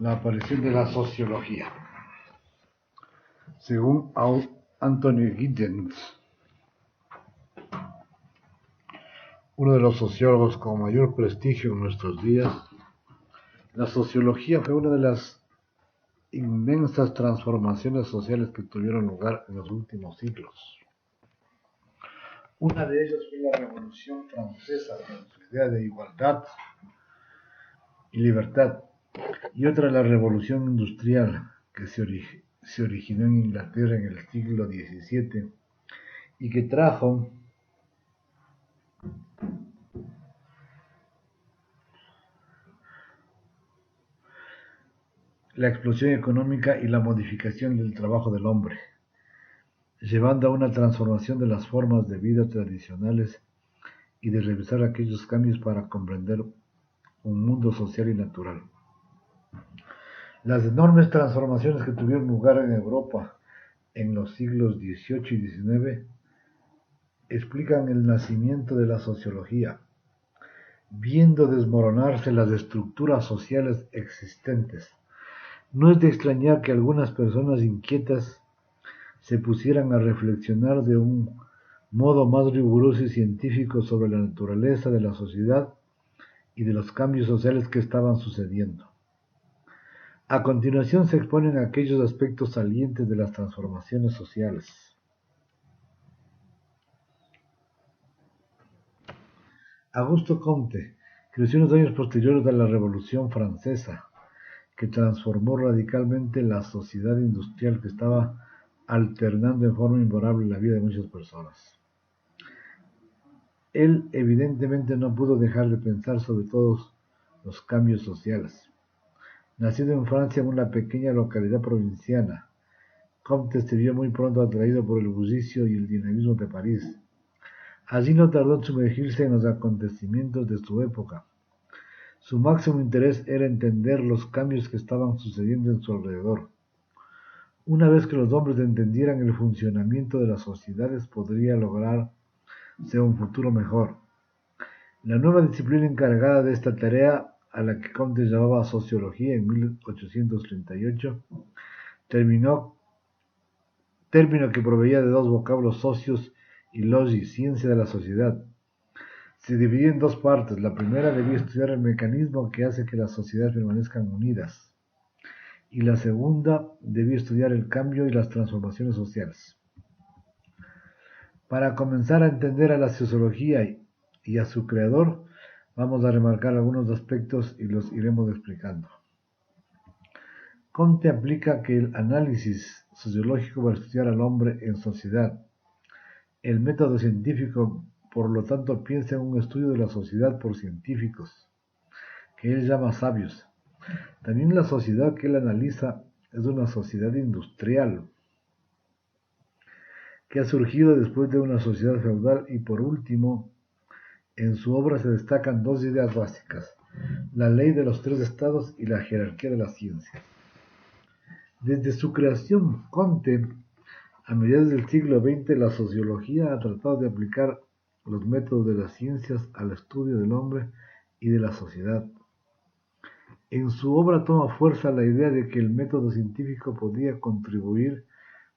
La aparición de la sociología. Según Anthony Giddens, uno de los sociólogos con mayor prestigio en nuestros días, la sociología fue una de las inmensas transformaciones sociales que tuvieron lugar en los últimos siglos. Una de ellas fue la Revolución Francesa, con su idea de igualdad y libertad, y otra la Revolución Industrial, que se originó en Inglaterra en el siglo XVII y que trajo la explosión económica y la modificación del trabajo del hombre, llevando a una transformación de las formas de vida tradicionales y de revisar aquellos cambios para comprender un mundo social y natural. Las enormes transformaciones que tuvieron lugar en Europa en los siglos XVIII y XIX explican el nacimiento de la sociología, viendo desmoronarse las estructuras sociales existentes. No es de extrañar que algunas personas inquietas se pusieran a reflexionar de un modo más riguroso y científico sobre la naturaleza de la sociedad y de los cambios sociales que estaban sucediendo. A continuación se exponen aquellos aspectos salientes de las transformaciones sociales. Auguste Comte creció en los años posteriores a la Revolución Francesa, que transformó radicalmente la sociedad industrial que estaba alternando en forma imparable la vida de muchas personas. Él evidentemente no pudo dejar de pensar sobre todos los cambios sociales. Nacido en Francia en una pequeña localidad provinciana, Comte se vio muy pronto atraído por el bullicio y el dinamismo de París. Allí no tardó en sumergirse en los acontecimientos de su época. Su máximo interés era entender los cambios que estaban sucediendo en su alrededor. Una vez que los hombres entendieran el funcionamiento de las sociedades, podría lograrse un futuro mejor. La nueva disciplina encargada de esta tarea, a la que Comte llamaba sociología en 1838, término que proveía de dos vocablos, socios y logi, ciencia de la sociedad. Se dividía en dos partes. La primera debía estudiar el mecanismo que hace que las sociedades permanezcan unidas, y la segunda debía estudiar el cambio y las transformaciones sociales. Para comenzar a entender a la sociología y a su creador, vamos a remarcar algunos aspectos y los iremos explicando. Comte aplica que el análisis sociológico para estudiar al hombre en sociedad. El método científico, por lo tanto, piensa en un estudio de la sociedad por científicos, que él llama sabios. También la sociedad que él analiza es una sociedad industrial, que ha surgido después de una sociedad feudal, y por último, en su obra se destacan dos ideas básicas: la ley de los tres estados y la jerarquía de la ciencia. Desde su creación, Comte, a mediados del siglo XX, la sociología ha tratado de aplicar los métodos de las ciencias al estudio del hombre y de la sociedad. En su obra toma fuerza la idea de que el método científico podía contribuir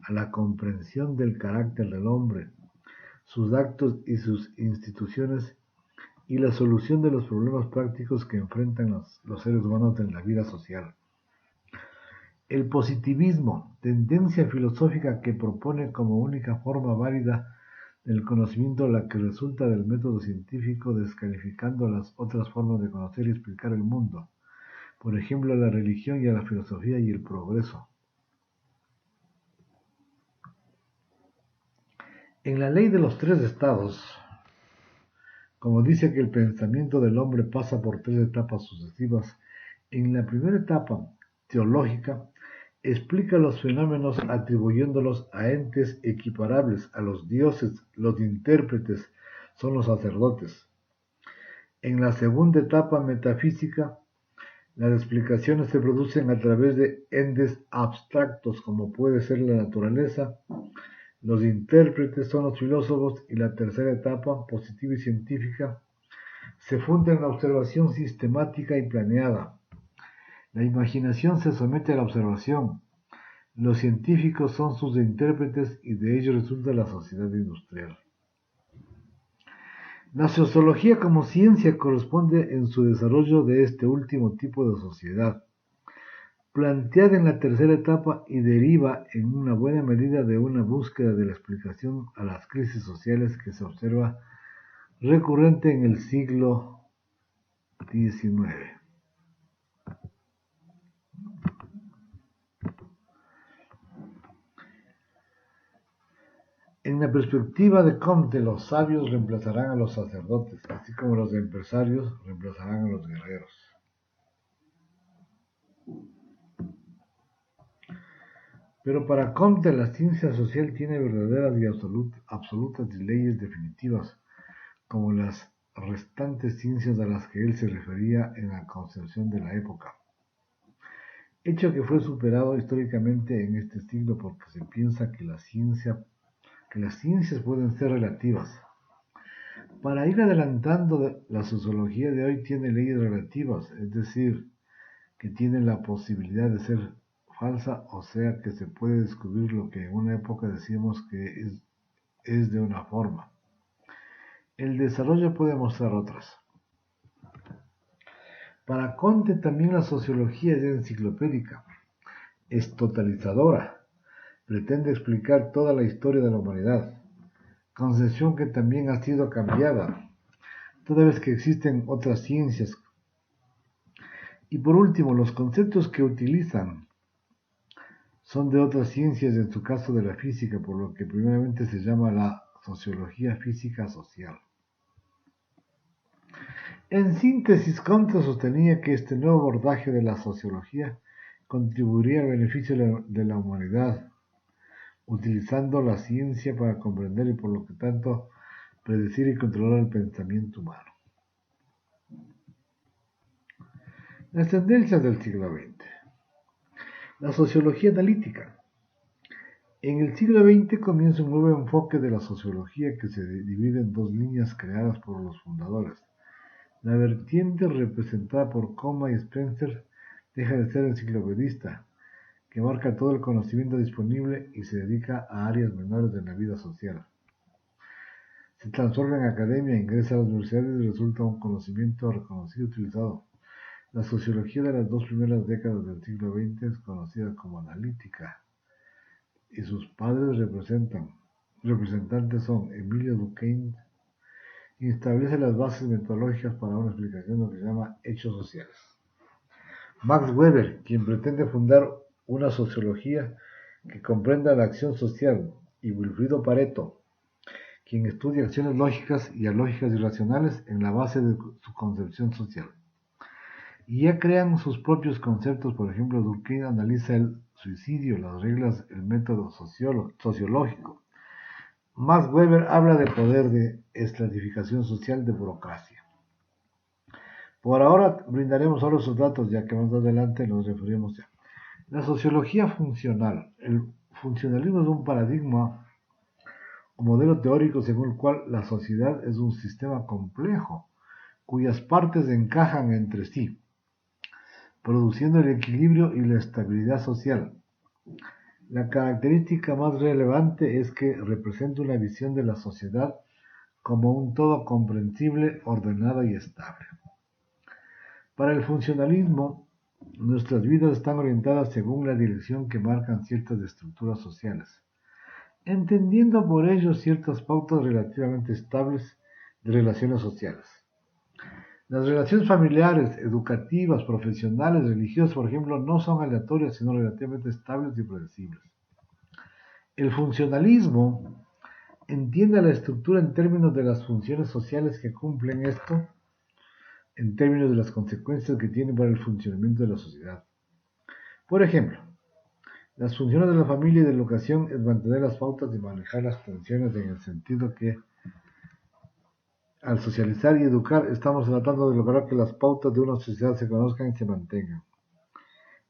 a la comprensión del carácter del hombre, sus actos y sus instituciones, y la solución de los problemas prácticos que enfrentan los seres humanos en la vida social. El positivismo, tendencia filosófica que propone como única forma válida del conocimiento la que resulta del método científico, descalificando las otras formas de conocer y explicar el mundo, por ejemplo, a la religión y a la filosofía y el progreso. En la ley de los tres estados, como dice que el pensamiento del hombre pasa por tres etapas sucesivas, en la primera etapa, teológica, explica los fenómenos atribuyéndolos a entes equiparables a los dioses. Los intérpretes son los sacerdotes. En la segunda etapa, metafísica, las explicaciones se producen a través de entes abstractos, como puede ser la naturaleza. Los intérpretes son los filósofos, y la tercera etapa, positiva y científica, se funda en la observación sistemática y planeada. La imaginación se somete a la observación. Los científicos son sus intérpretes y de ello resulta la sociedad industrial. La sociología como ciencia corresponde en su desarrollo de este último tipo de sociedad, planteada en la tercera etapa y deriva en una buena medida de una búsqueda de la explicación a las crisis sociales que se observa recurrente en el siglo XIX. En la perspectiva de Comte, los sabios reemplazarán a los sacerdotes, así como los empresarios reemplazarán a los guerreros. Pero para Comte la ciencia social tiene verdaderas y absolutas leyes definitivas, como las restantes ciencias a las que él se refería en la concepción de la época. Hecho que fue superado históricamente en este siglo porque se piensa que las ciencias pueden ser relativas. Para ir adelantando, la sociología de hoy tiene leyes relativas, es decir, que tiene la posibilidad de ser falsa, o sea que se puede descubrir lo que en una época decíamos que es de una forma. El desarrollo puede mostrar otras. Para Comte también la sociología es enciclopédica, es totalizadora, pretende explicar toda la historia de la humanidad, concepción que también ha sido cambiada, toda vez que existen otras ciencias. Y por último, los conceptos que utilizan son de otras ciencias, en su caso de la física, por lo que primeramente se llama la sociología física social. En síntesis, Comte sostenía que este nuevo abordaje de la sociología contribuiría al beneficio de la humanidad, utilizando la ciencia para comprender y por lo que tanto predecir y controlar el pensamiento humano. Las tendencias del siglo XX. La sociología analítica. En el siglo XX comienza un nuevo enfoque de la sociología que se divide en dos líneas creadas por los fundadores. La vertiente representada por Coma y Spencer deja de ser enciclopedista, que abarca todo el conocimiento disponible y se dedica a áreas menores de la vida social. Se transforma en academia, ingresa a las universidades y resulta un conocimiento reconocido y utilizado. La sociología de las dos primeras décadas del siglo XX es conocida como analítica y sus padres representantes son Emilio Durkheim, y establece las bases metodológicas para una explicación de lo que se llama hechos sociales. Max Weber, quien pretende fundar una sociología que comprenda la acción social, y Wilfrido Pareto, quien estudia acciones lógicas y alógicas y racionales en la base de su concepción social. Y ya crean sus propios conceptos. Por ejemplo, Durkheim analiza el suicidio, las reglas, el método sociológico. Max Weber habla de poder, de estratificación social, de burocracia. Por ahora brindaremos solo esos datos, ya que más adelante nos referimos ya. La sociología funcional. El funcionalismo es un paradigma o modelo teórico según el cual la sociedad es un sistema complejo, cuyas partes encajan entre sí, produciendo el equilibrio y la estabilidad social. La característica más relevante es que representa una visión de la sociedad como un todo comprensible, ordenado y estable. Para el funcionalismo, nuestras vidas están orientadas según la dirección que marcan ciertas estructuras sociales, entendiendo por ello ciertas pautas relativamente estables de relaciones sociales. Las relaciones familiares, educativas, profesionales, religiosas, por ejemplo, no son aleatorias, sino relativamente estables y predecibles. El funcionalismo entiende la estructura en términos de las funciones sociales que cumplen esto, en términos de las consecuencias que tiene para el funcionamiento de la sociedad. Por ejemplo, las funciones de la familia y de la educación es mantener las pautas y manejar las tensiones, en el sentido que al socializar y educar estamos tratando de lograr que las pautas de una sociedad se conozcan y se mantengan.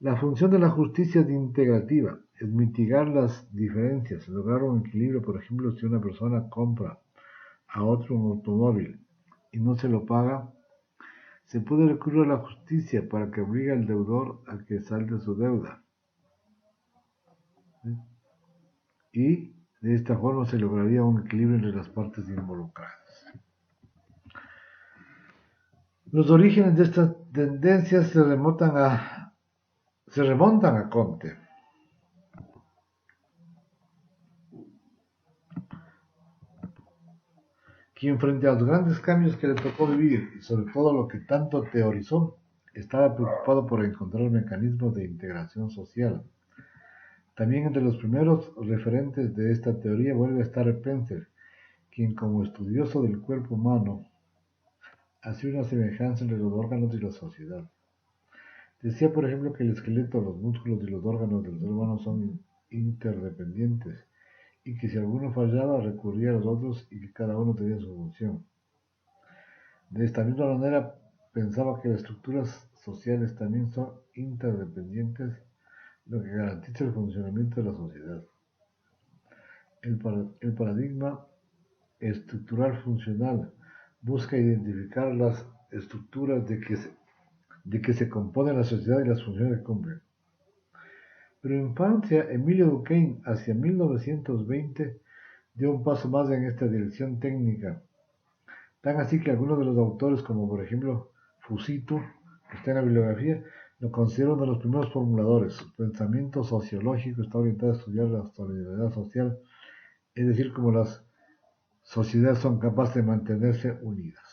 La función de la justicia es integrativa, es mitigar las diferencias, lograr un equilibrio. Por ejemplo, si una persona compra a otro un automóvil y no se lo paga, Se puede recurrir a la justicia para que obligue al deudor a que salde su deuda. Y de esta forma se lograría un equilibrio entre las partes involucradas. Los orígenes de estas tendencias se remontan a Comte, quien frente a los grandes cambios que le tocó vivir y sobre todo lo que tanto teorizó, estaba preocupado por encontrar mecanismos de integración social. También entre los primeros referentes de esta teoría vuelve a estar Spencer, quien como estudioso del cuerpo humano hacía una semejanza entre los órganos y la sociedad. Decía, por ejemplo, que el esqueleto, los músculos y los órganos del ser humano son interdependientes y que si alguno fallaba recurría a los otros y que cada uno tenía su función. De esta misma manera pensaba que las estructuras sociales también son interdependientes, lo que garantiza el funcionamiento de la sociedad. El paradigma estructural funcional busca identificar las estructuras de que se compone la sociedad y las funciones que cumplen. Pero en Francia, Emilio Durkheim, hacia 1920, dio un paso más en esta dirección técnica, tan así que algunos de los autores, como por ejemplo Fusito, que está en la bibliografía, lo consideran uno de los primeros formuladores. Su pensamiento sociológico está orientado a estudiar la solidaridad social, es decir, cómo las sociedades son capaces de mantenerse unidas.